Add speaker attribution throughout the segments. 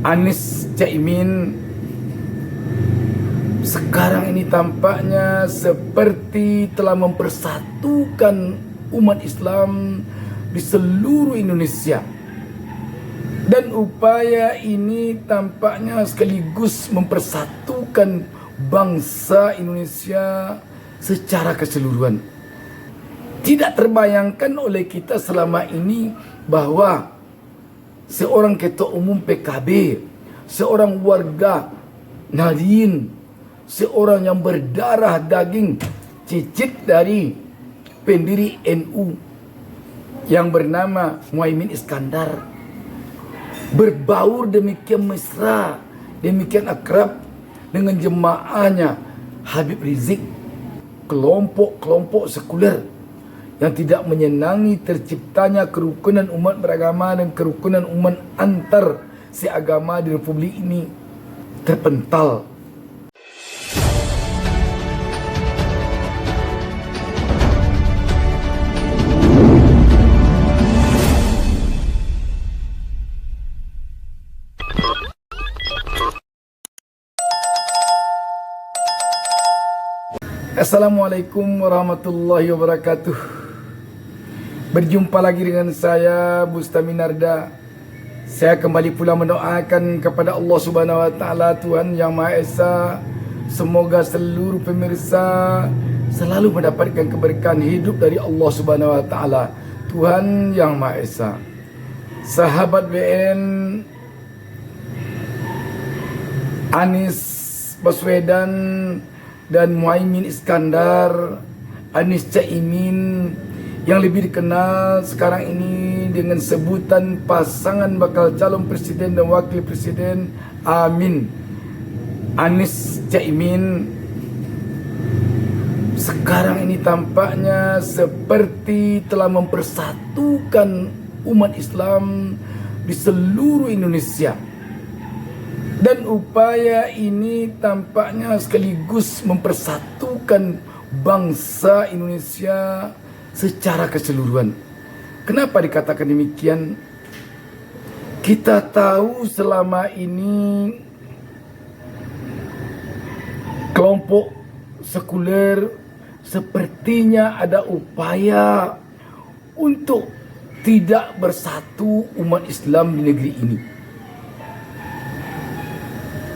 Speaker 1: Anies Caimin sekarang ini tampaknya seperti telah mempersatukan umat Islam di seluruh Indonesia. Dan upaya ini tampaknya sekaligus mempersatukan bangsa Indonesia secara keseluruhan. Tidak terbayangkan oleh kita selama ini bahwa seorang ketua umum PKB, seorang warga Nahdien, seorang yang berdarah daging cicit dari pendiri NU yang bernama Muhaimin Iskandar berbaur demikian mesra, demikian akrab dengan jemaahnya Habib Rizik, kelompok-kelompok sekuler yang tidak menyenangi terciptanya kerukunan umat beragama dan kerukunan umat antar seagama di Republik ini terpental. Assalamualaikum warahmatullahi wabarakatuh. Berjumpa lagi dengan saya Bustami Narda. Saya kembali pula mendoakan kepada Allah Subhanahu wa taala, Tuhan Yang Maha Esa, semoga seluruh pemirsa selalu mendapatkan keberkahan hidup dari Allah Subhanahu wa taala, Tuhan Yang Maha Esa. Sahabat BN, Anies Baswedan dan Muhaimin Iskandar, Anies Caimin yang lebih dikenal sekarang ini dengan sebutan pasangan bakal calon presiden dan wakil presiden, amin, Anies Caimin sekarang ini tampaknya seperti telah mempersatukan umat Islam di seluruh Indonesia. Dan upaya ini tampaknya sekaligus mempersatukan bangsa Indonesia secara keseluruhan. Kenapa dikatakan demikian? Kita tahu selama ini kelompok sekuler sepertinya ada upaya untuk tidak bersatu umat Islam di negeri ini.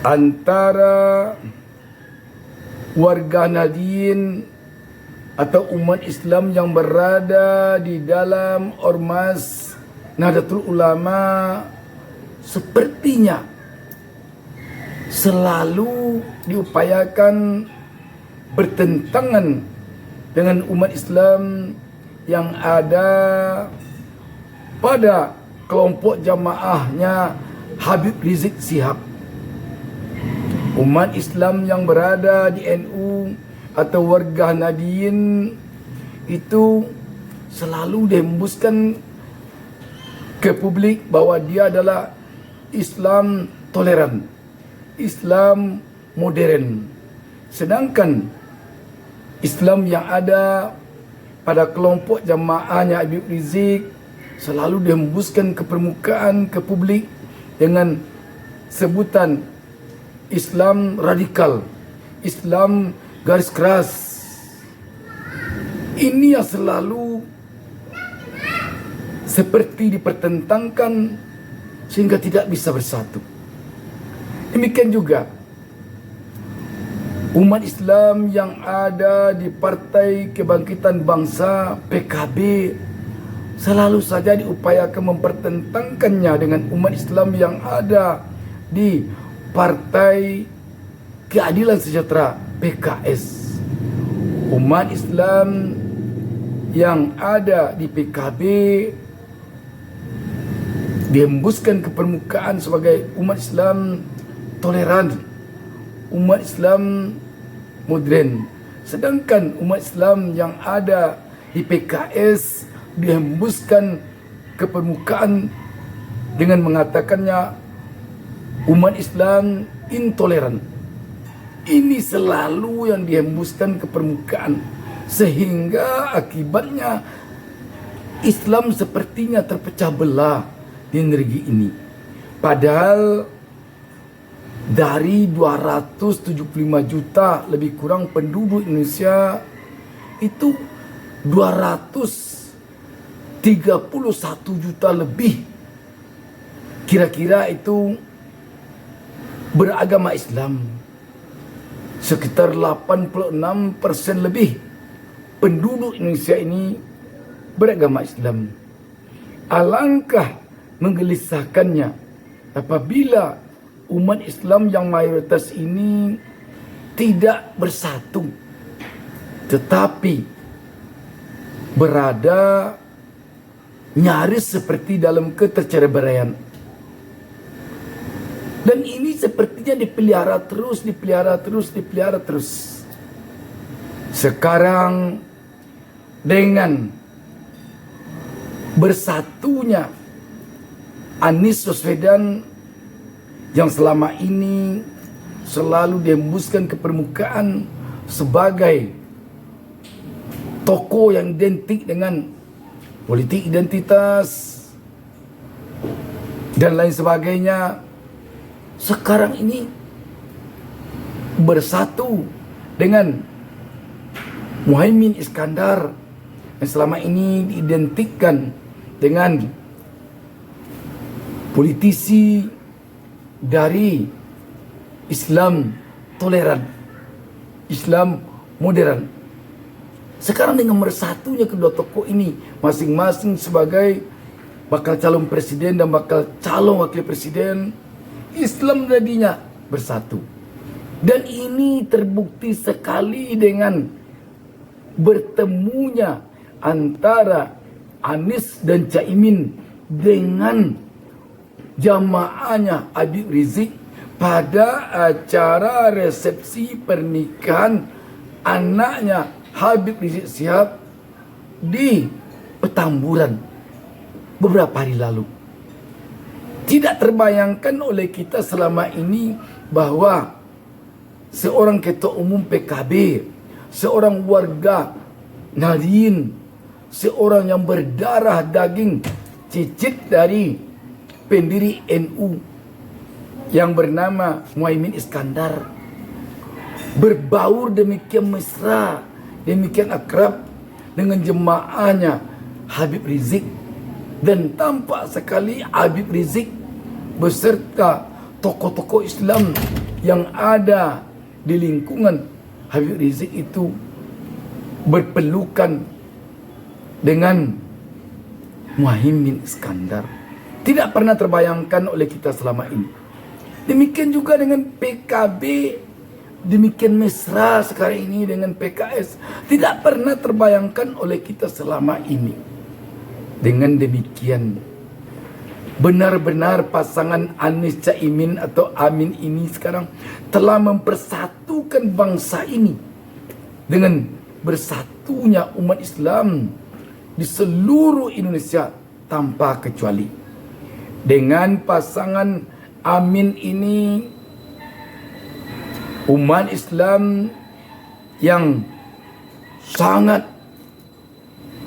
Speaker 1: Antara warga Nahdien atau umat Islam yang berada di dalam ormas Nahdlatul Ulama sepertinya selalu diupayakan bertentangan dengan umat Islam yang ada pada kelompok jamaahnya Habib Rizik Sihab. Umat Islam yang berada di NU atau warga Nahdien itu selalu dihembuskan ke publik bahwa dia adalah Islam toleran, Islam modern. Sedangkan Islam yang ada pada kelompok jamaahnya Habib Rizik selalu dihembuskan ke permukaan, ke publik dengan sebutan Islam radikal, Islam garis keras. Ini yang selalu seperti dipertentangkan sehingga tidak bisa bersatu. Demikian juga umat Islam yang ada di Partai Kebangkitan Bangsa PKB selalu saja diupayakan mempertentangkannya dengan umat Islam yang ada di Partai Keadilan Sejahtera PKS. Umat Islam yang ada di PKB dihembuskan ke permukaan sebagai umat Islam toleran, umat Islam modern. Sedangkan umat Islam yang ada di PKS dihembuskan ke permukaan dengan mengatakannya umat Islam intoleran. Ini selalu yang dihembuskan ke permukaan, sehingga akibatnya Islam sepertinya terpecah belah di negeri ini. Padahal dari 275 juta lebih kurang penduduk Indonesia, itu 231 juta lebih kira-kira itu beragama Islam. Sekitar 86% lebih penduduk Indonesia ini beragama Islam. Alangkah menggelisahkannya apabila umat Islam yang mayoritas ini tidak bersatu, tetapi berada nyaris seperti dalam keterceraian. Dan ini sepertinya dipelihara terus. Sekarang dengan bersatunya Anies Baswedan yang selama ini selalu dihembuskan ke permukaan sebagai tokoh yang identik dengan politik identitas dan lain sebagainya, sekarang ini bersatu dengan Muhaimin Iskandar yang selama ini diidentikan dengan politisi dari Islam toleran, Islam modern. Sekarang dengan bersatunya kedua tokoh ini masing-masing sebagai bakal calon presiden dan bakal calon wakil presiden, Islam jadinya bersatu. Dan ini terbukti sekali dengan bertemunya antara Anies dan Caimin dengan jamaahnya Habib Rizik pada acara resepsi pernikahan anaknya Habib Rizik Syihab di Petamburan beberapa hari lalu. Tidak terbayangkan oleh kita selama ini bahwa seorang ketua umum PKB, seorang warga Nahdien, seorang yang berdarah daging cicit dari pendiri NU yang bernama Muhaimin Iskandar berbaur demikian mesra, demikian akrab dengan jemaahnya Habib Rizik, dan tampak sekali Habib Rizik beserta tokoh-tokoh Islam yang ada di lingkungan Habib Rizik itu berpelukan dengan Muhaimin Iskandar. Tidak pernah terbayangkan oleh kita selama ini. Demikian juga dengan PKB, demikian mesra sekarang ini dengan PKS. Tidak pernah terbayangkan oleh kita selama ini. Dengan demikian, benar-benar pasangan Anies Caimin atau Amin ini sekarang telah mempersatukan bangsa ini dengan bersatunya umat Islam di seluruh Indonesia tanpa kecuali. Dengan pasangan Amin ini, umat Islam yang sangat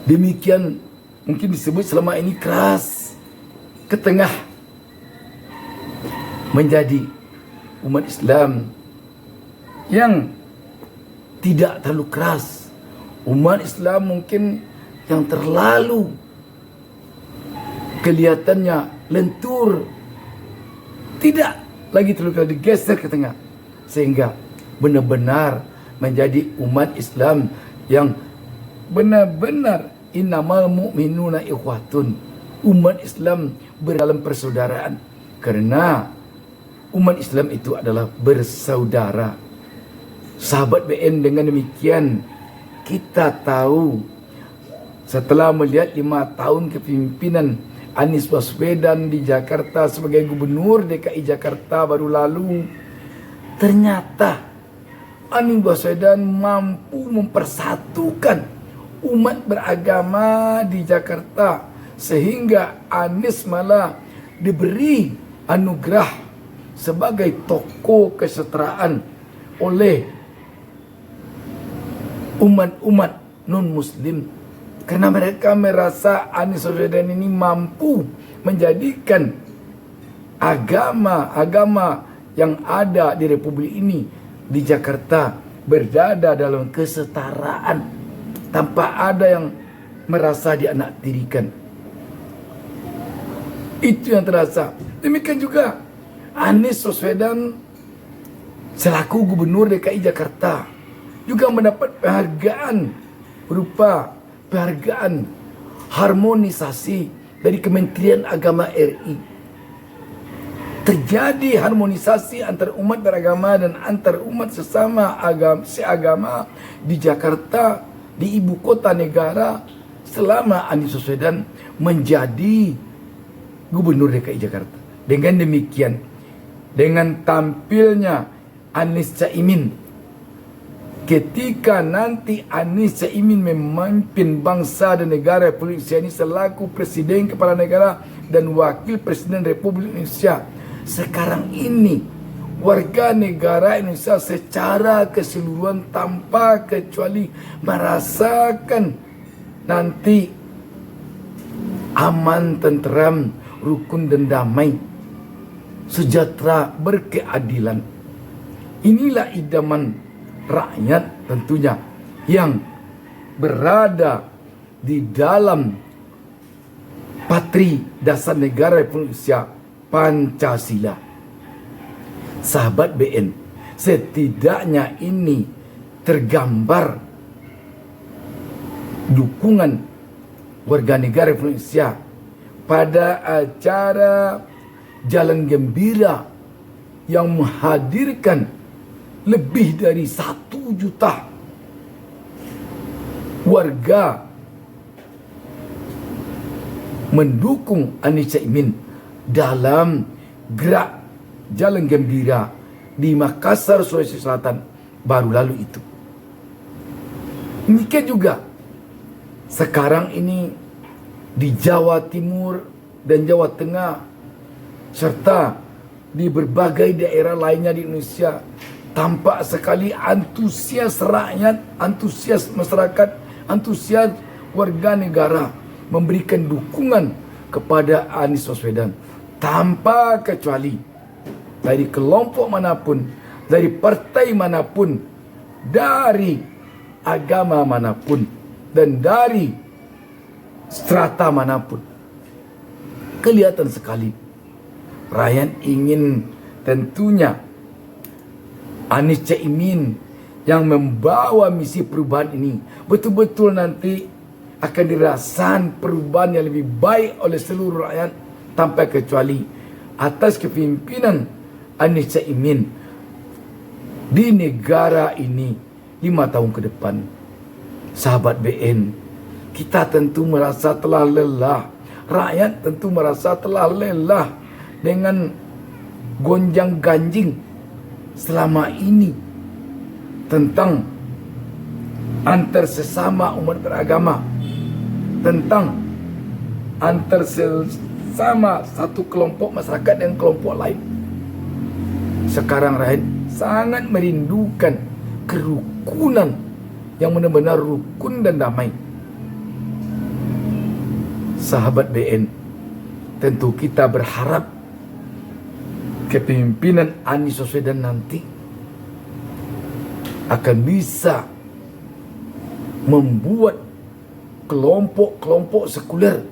Speaker 1: demikian mungkin disebut selama ini keras ke tengah menjadi umat Islam yang tidak terlalu keras. Umat Islam mungkin yang terlalu kelihatannya lentur, tidak lagi terlalu digeser ke tengah, sehingga benar-benar menjadi umat Islam yang benar-benar innamal mu'minuna ikhwatun. Umat Islam berdalam persaudaraan, karena umat Islam itu adalah bersaudara. Sahabat BN, dengan demikian kita tahu setelah melihat 5 tahun kepemimpinan Anies Baswedan di Jakarta sebagai gubernur DKI Jakarta baru lalu, ternyata Anies Baswedan mampu mempersatukan umat beragama di Jakarta, sehingga Anies malah diberi anugerah sebagai tokoh kesetaraan oleh umat-umat non-muslim, karena mereka merasa Anies Baswedan ini mampu menjadikan agama yang ada di Republik ini, di Jakarta, berada dalam kesetaraan tanpa ada yang merasa dianaktirikan. Itu yang terasa. Demikian juga Anies Baswedan selaku Gubernur DKI Jakarta juga mendapat penghargaan berupa penghargaan harmonisasi dari Kementerian Agama RI. Terjadi harmonisasi antar umat beragama dan antar umat sesama seagama di Jakarta, di ibu kota negara, selama Anies Baswedan menjadi Gubernur DKI Jakarta. Dengan demikian, dengan tampilnya Anies Caimin, ketika nanti Anies Caimin memimpin bangsa dan negara Republik Indonesia ini selaku Presiden Kepala Negara dan Wakil Presiden Republik Indonesia, sekarang ini warga negara Indonesia secara keseluruhan tanpa kecuali merasakan nanti aman, tenteram, rukun dan damai, sejahtera, berkeadilan. Inilah idaman rakyat tentunya yang berada di dalam patri dasar negara Republik Indonesia, Pancasila. Sahabat BN, setidaknya ini tergambar dukungan warga negara Republik Indonesia pada acara Jalan Gembira yang menghadirkan lebih dari 1 juta warga mendukung Anies Caimin dalam gerak Jalan Gembira di Makassar, Sulawesi Selatan baru lalu itu. Demikian juga sekarang ini di Jawa Timur dan Jawa Tengah serta di berbagai daerah lainnya di Indonesia, tampak sekali antusias rakyat, antusias masyarakat, antusias warga negara memberikan dukungan kepada Anies Baswedan tanpa kecuali dari kelompok manapun, dari partai manapun, dari agama manapun, dan dari strata manapun. Kelihatan sekali rakyat ingin tentunya Anies Caimin yang membawa misi perubahan ini betul-betul nanti akan dirasakan perubahan yang lebih baik oleh seluruh rakyat tanpa kecuali atas kepimpinan Anies Caimin di negara ini 5 tahun ke depan. Sahabat BN, kita tentu merasa telah lelah, rakyat tentu merasa telah lelah dengan gonjang ganjing selama ini tentang antar sesama umat beragama, tentang antar sesama satu kelompok masyarakat dan kelompok lain. Sekarang rakyat sangat merindukan kerukunan yang benar-benar rukun dan damai. Sahabat BN, tentu kita berharap kepemimpinan Anies Baswedan nanti akan bisa membuat kelompok-kelompok sekuler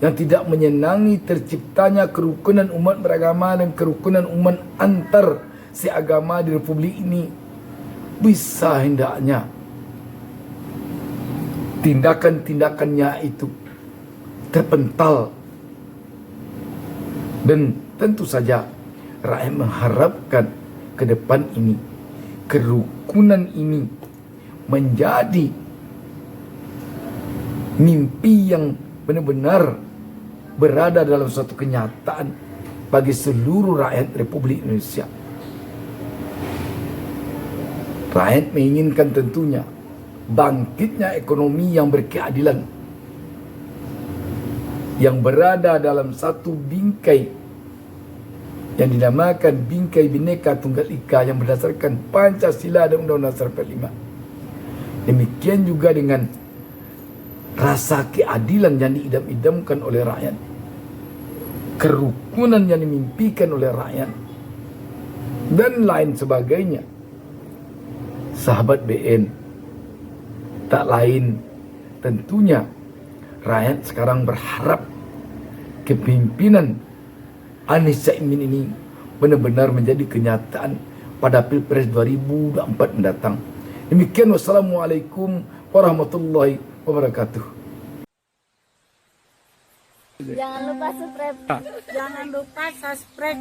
Speaker 1: yang tidak menyenangi terciptanya kerukunan umat beragama dan kerukunan umat antar seagama di Republik ini bisa hendaknya tindakan-tindakannya itu terpental. Dan tentu saja rakyat mengharapkan ke depan ini kerukunan ini menjadi mimpi yang benar-benar berada dalam suatu kenyataan bagi seluruh rakyat Republik Indonesia. Rakyat menginginkan tentunya bangkitnya ekonomi yang berkeadilan, yang berada dalam satu bingkai yang dinamakan bingkai Bhinneka Tunggal Ika yang berdasarkan Pancasila dan Undang-Undang Dasar 45. Demikian juga dengan rasa keadilan yang diidam-idamkan oleh rakyat, kerukunan yang dimimpikan oleh rakyat, dan lain sebagainya. Sahabat BN, tak lain tentunya rakyat sekarang berharap kepemimpinan Anies Caimin ini benar-benar menjadi kenyataan pada Pilpres 2024 mendatang. Demikian, wassalamualaikum warahmatullahi wabarakatuh.
Speaker 2: Jangan lupa subscribe.